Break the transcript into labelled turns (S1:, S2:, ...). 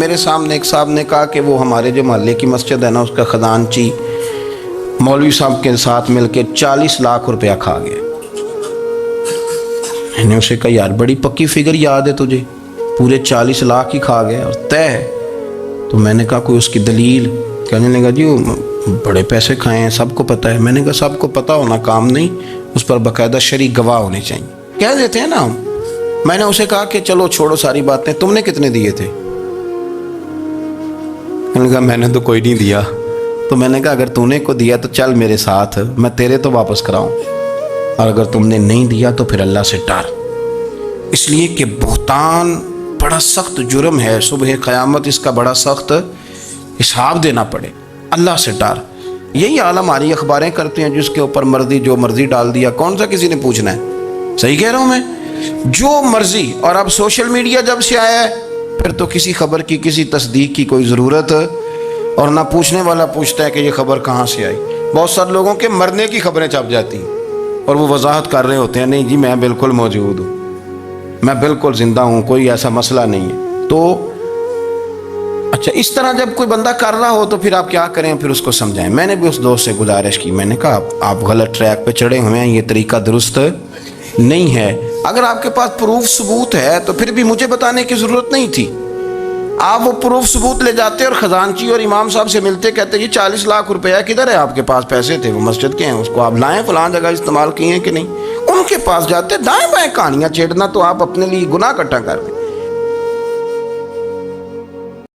S1: میرے سامنے ایک صاحب نے کہا کہ وہ ہمارے جو محلے کی مسجد ہے نا، اس کا خزانچی مولوی صاحب کے ساتھ مل کے 40 لاکھ روپیہ کھا گیا۔ میں نے اسے کہا یار بڑی پکی فگر یاد ہے تجھے، پورے 40 لاکھ ہی کھا گیا اور طے ہے۔ تو میں نے کہا کوئی اس کی دلیل؟ کہنے لگا جی وہ بڑے پیسے کھائے ہیں، سب کو پتہ ہے۔ میں نے کہا سب کو پتہ ہونا کام نہیں، اس پر باقاعدہ شرعی گواہ ہونے چاہیے، کہہ دیتے ہیں نا ہم۔ میں نے اسے کہا کہ چلو چھوڑو ساری باتیں، تم نے کتنے دیے تھے؟ میں نے کہا میں نے تو کوئی نہیں دیا۔ تو میں نے کہا اگر تو نے کو دیا تو چل میرے ساتھ، میں تیرے تو واپس کراؤں، اور اگر تم نے نہیں دیا تو پھر اللہ سے ڈر، اس لیے کہ بہتان بڑا سخت جرم ہے، صبح قیامت اس کا بڑا سخت حساب دینا پڑے۔ اللہ سے ڈر۔ یہی حال ہماری اخباریں کرتے ہیں، جس کے اوپر مرضی جو مرضی ڈال دیا، کون سا کسی نے پوچھنا ہے؟ صحیح کہہ رہا ہوں میں؟ جو مرضی۔ اور اب سوشل میڈیا جب سے آیا ہے پھر تو کسی خبر کی کسی تصدیق کی کوئی ضرورت، اور نہ پوچھنے والا پوچھتا ہے کہ یہ خبر کہاں سے آئی۔ بہت سارے لوگوں کے مرنے کی خبریں چھپ جاتی ہیں اور وہ وضاحت کر رہے ہوتے ہیں نہیں جی میں بالکل موجود ہوں، میں بالکل زندہ ہوں، کوئی ایسا مسئلہ نہیں ہے۔ تو اچھا اس طرح جب کوئی بندہ کر رہا ہو تو پھر آپ کیا کریں؟ پھر اس کو سمجھائیں۔ میں نے بھی اس دوست سے گزارش کی، میں نے کہا آپ غلط ٹریک پہ چڑھے ہوئے ہیں، یہ طریقہ درست نہیں ہے۔ اگر آپ کے پاس پروف ثبوت ہے تو پھر بھی مجھے بتانے کی ضرورت نہیں تھی۔ آپ وہ پروف ثبوت لے جاتے اور خزانچی اور امام صاحب سے ملتے، کہتے جی 40 لاکھ روپیہ کدھر ہے؟ آپ کے پاس پیسے تھے، وہ مسجد کے ہیں، اس کو آپ لائیں، فلاں جگہ استعمال کیے ہیں کہ نہیں؟ ان کے پاس جاتے، دائیں بائیں کہانیاں چھیڑنا تو آپ اپنے لیے گناہ اکٹھا کر رہے ہیں۔